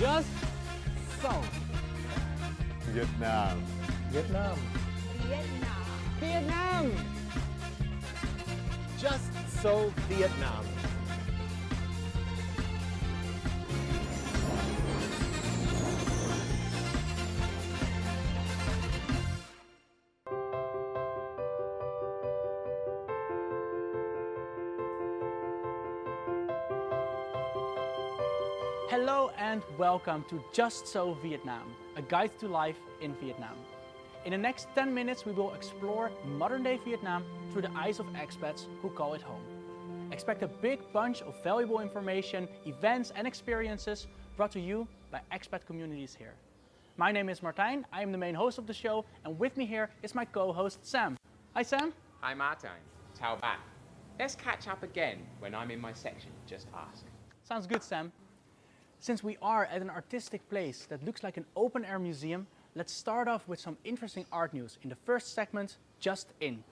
Just so. Vietnam. Vietnam. Vietnam. Vietnam. Just so Vietnam. Hello and welcome to Just So Vietnam, a guide to life in Vietnam. In the next 10 minutes we will explore modern-day Vietnam through the eyes of expats who call it home. Expect a big bunch of valuable information, events and experiences brought to you by expat communities here. My name is Martijn, I am the main host of the show, and with me here is my co-host Sam. Hi Sam. Hi Martijn, ciao back. Let's catch up again when I'm in my section, Just Ask. Sounds good, Sam. Since we are at an artistic place that looks like an open-air museum, let's start off with some interesting art news in the first segment, Just In.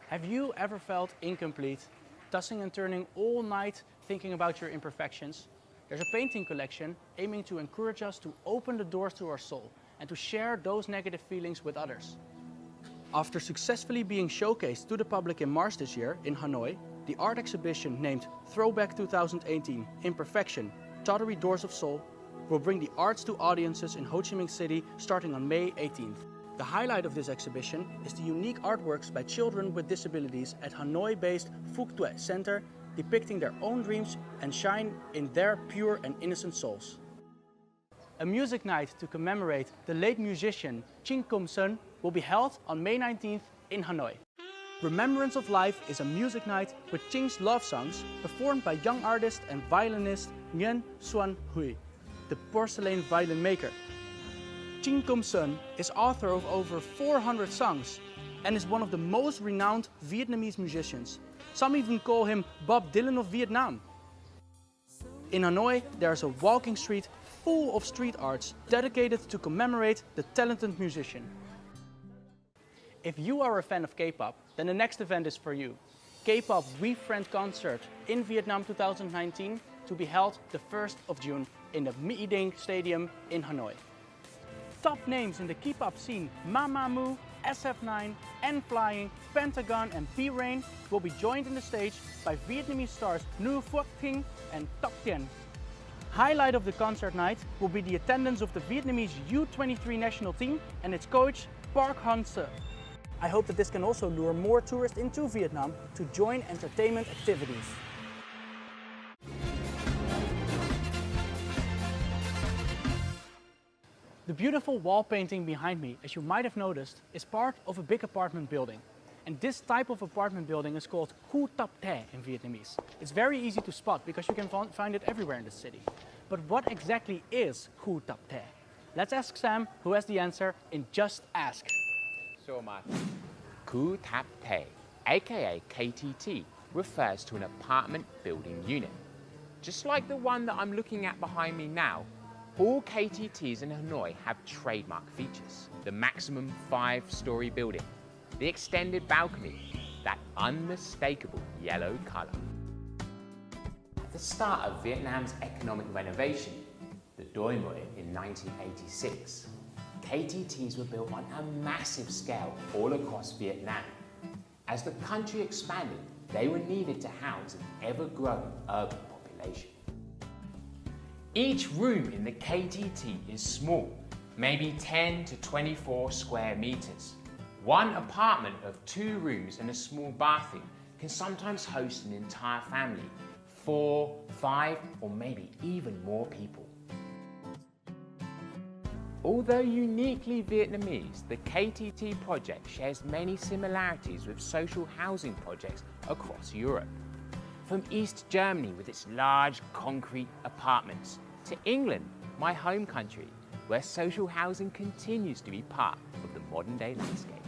Have you ever felt incomplete, tossing and turning all night thinking about your imperfections? There's a painting collection aiming to encourage us to open the doors to our soul and to share those negative feelings with others. After successfully being showcased to the public in March this year in Hanoi, the art exhibition named Throwback 2018 Imperfection, Tottery Doors of Soul will bring the arts to audiences in Ho Chi Minh City starting on May 18th. The highlight of this exhibition is the unique artworks by children with disabilities at Hanoi-based Phuc Tuệ Center depicting their own dreams and shine in their pure and innocent souls. A music night to commemorate the late musician Chinh Kum Sun will be held on May 19th in Hanoi. Remembrance of Life is a music night with Ching's love songs performed by young artist and violinist Nguyen Xuan Huy, the porcelain violin maker. Chinh Kum Sun is author of over 400 songs and is one of the most renowned Vietnamese musicians. Some even call him Bob Dylan of Vietnam. In Hanoi, there is a walking street full of street arts dedicated to commemorate the talented musician. If you are a fan of K-pop, then the next event is for you. K-pop We Friend concert in Vietnam 2019 to be held the 1st of June in the My Ding Stadium in Hanoi. Top names in the K-pop scene, Mamamoo, SF9, N-Flying, Pentagon and B-Rain will be joined on the stage by Vietnamese stars Nu Phuoc Thinh and Tóc Tien. Highlight of the concert night will be the attendance of the Vietnamese U23 national team and its coach Park Hang-seo. I hope that this can also lure more tourists into Vietnam to join entertainment activities. The beautiful wall painting behind me, as you might have noticed, is part of a big apartment building. And this type of apartment building is called Khu Tap Te in Vietnamese. It's very easy to spot because you can find it everywhere in the city. But what exactly is Khu Tap Te? Let's ask Sam, who has the answer in Just Ask. Sure Martin. Khu Tap Te, aka KTT, refers to an apartment building unit. Just like the one that I'm looking at behind me now, all KTTs in Hanoi have trademark features. The maximum 5-story building, the extended balcony, that unmistakable yellow color. At the start of Vietnam's economic renovation, the Doi Moi in 1986, KTTs were built on a massive scale all across Vietnam. As the country expanded, they were needed to house an ever-growing urban population. Each room in the KTT is small, maybe 10 to 24 square meters. One apartment of 2 rooms and a small bathroom can sometimes host an entire family, 4, 5, or maybe even more people. Although uniquely Vietnamese, the KTT project shares many similarities with social housing projects across Europe. From East Germany with its large concrete apartments, to England, my home country, where social housing continues to be part of the modern-day landscape.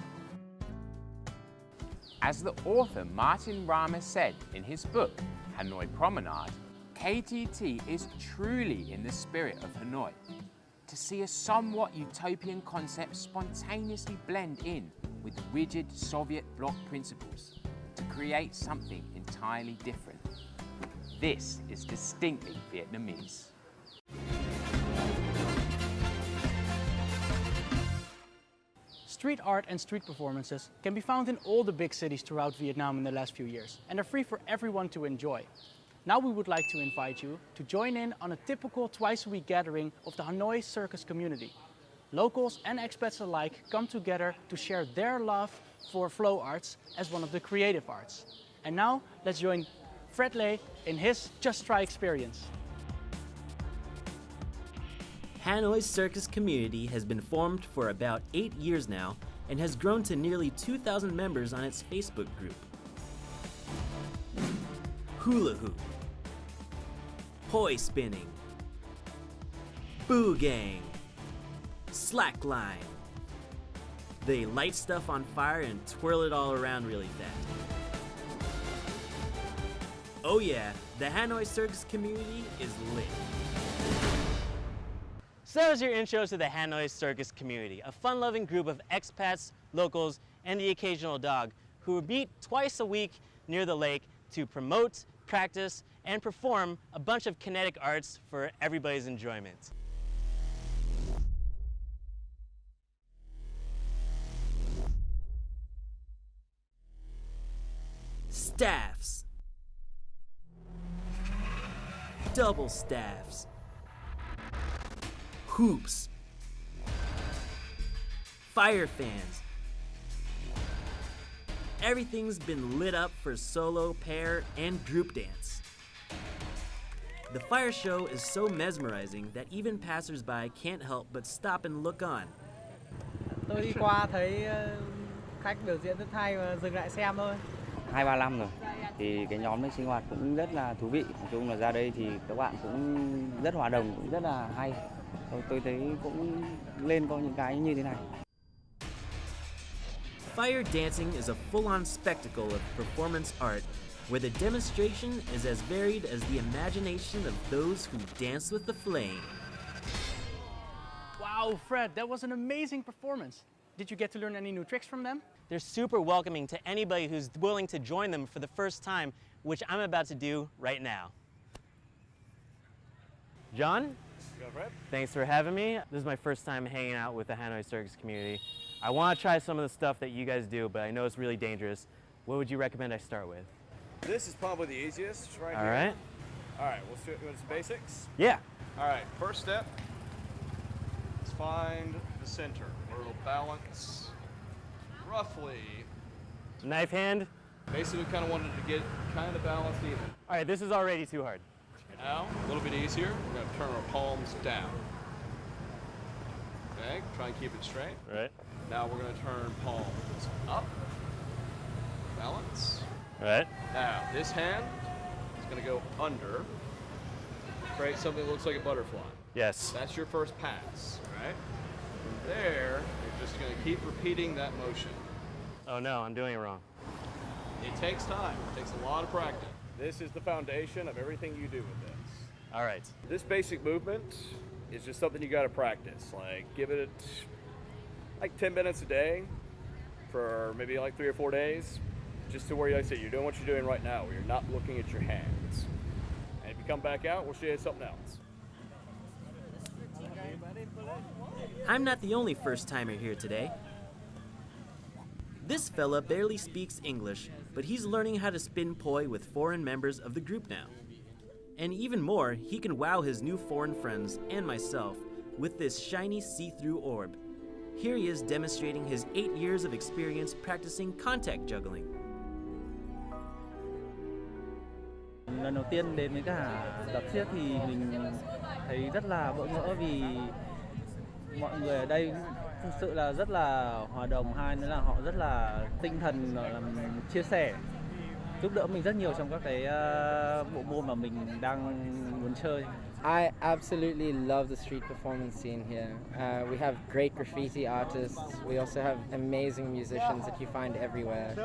As the author Martin Rama said in his book, Hanoi Promenade, KTT is truly in the spirit of Hanoi. To see a somewhat utopian concept spontaneously blend in with rigid Soviet bloc principles. to create something entirely different. This is distinctly Vietnamese. Street art and street performances can be found in all the big cities throughout Vietnam in the last few years, and are free for everyone to enjoy. Now we would like to invite you to join in on a typical twice-a-week gathering of the Hanoi circus community. Locals and expats alike come together to share their love for flow arts as one of the creative arts. And now let's join Fred Lay in his Just Try experience. Hanoi's circus community has been formed for about 8 years now and has grown to nearly 2,000 members on its Facebook group. Hula hoop, poi spinning, boo gang, slackline. They light stuff on fire and twirl it all around really fast. Oh yeah, the Hanoi circus community is lit. So that was your intro to the Hanoi circus community, a fun-loving group of expats, locals, and the occasional dog who meet twice a week near the lake to promote, practice, and perform a bunch of kinetic arts for everybody's enjoyment. Staffs, double staffs, hoops, fire fans. Everything's been lit up for solo, pair, and group dance. The fire show is so mesmerizing that even passersby can't help but stop and look on. Tôi đi qua thấy khách biểu diễn rất hay và dừng lại xem thôi. 2-3 năm rồi thì cái nhóm này sinh hoạt cũng rất là thú vị. Nói chung là ra đây thì các bạn cũng rất hòa đồng, cũng rất là hay. Tôi thấy cũng lên có những cái như thế này. Fire dancing is a full-on spectacle of performance art where the demonstration is as varied as the imagination of those who dance with the flame. Wow, Fred, that was an amazing performance. Did you get to learn any new tricks from them? They're super welcoming to anybody who's willing to join them for the first time, which I'm about to do right now. John? Go, Fred. Thanks for having me. This is my first time hanging out with the Hanoi circus community. I want to try some of the stuff that you guys do, but I know it's really dangerous. What would you recommend I start with? This is probably the easiest right All here. right. All right, we'll do some basics. Yeah. All right, first step, let's find the center, where it'll balance roughly. Knife hand. Basically, kind of wanted to get kind of balanced even. All right, this is already too hard. Now, a little bit easier, we're going to turn our palms down. Okay, try and keep it straight. All right. Now we're going to turn palms up, balance. All right. Now, this hand is going to go under, create something that looks like a butterfly. Yes. That's your first pass, right? From there, you're just going to keep repeating that motion. Oh no, I'm doing it wrong. It takes time. It takes a lot of practice. This is the foundation of everything you do with this. All right. This basic movement is just something you got to practice. Like, give it like 10 minutes a day for maybe like 3 or 4 days, just to where, like I said, you're doing what you're doing right now, where you're not looking at your hands. And if you come back out, we'll show you something else. I'm not the only first-timer here today. This fella barely speaks English, but he's learning how to spin poi with foreign members of the group now. And even more, he can wow his new foreign friends and myself with this shiny see-through orb. Here he is demonstrating his 8 years of experience practicing contact juggling. Lần đầu tiên đến với cả tập xiếc thì mình thấy rất là bỡ ngỡ vì mọi người ở đây thực sự là rất là hòa đồng, hai nữa là họ rất là tinh thần chia sẻ, giúp đỡ mình rất nhiều trong các cái bộ môn mà mình đang muốn chơi. I absolutely love the street performance scene here. We have great graffiti artists. We also have amazing musicians that you find everywhere.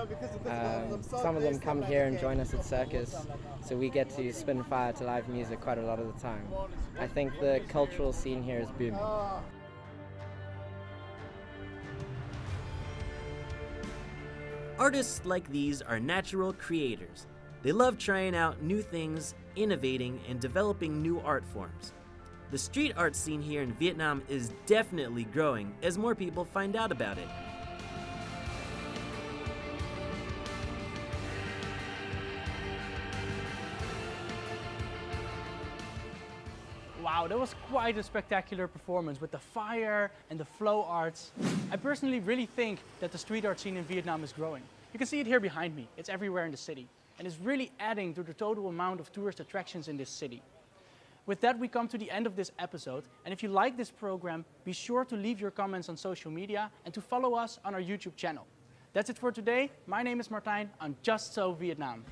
Some of them come here and join us at circus, so we get to spin fire to live music quite a lot of the time. I think the cultural scene here is booming. Artists like these are natural creators. They love trying out new things, innovating, and developing new art forms. The street art scene here in Vietnam is definitely growing as more people find out about it. Wow, that was quite a spectacular performance with the fire and the flow arts. I personally really think that the street art scene in Vietnam is growing. You can see it here behind me. It's everywhere in the city. And it's really adding to the total amount of tourist attractions in this city. With that, we come to the end of this episode. And if you like this program, be sure to leave your comments on social media and to follow us on our YouTube channel. That's it for today. My name is Martijn on Just So Vietnam.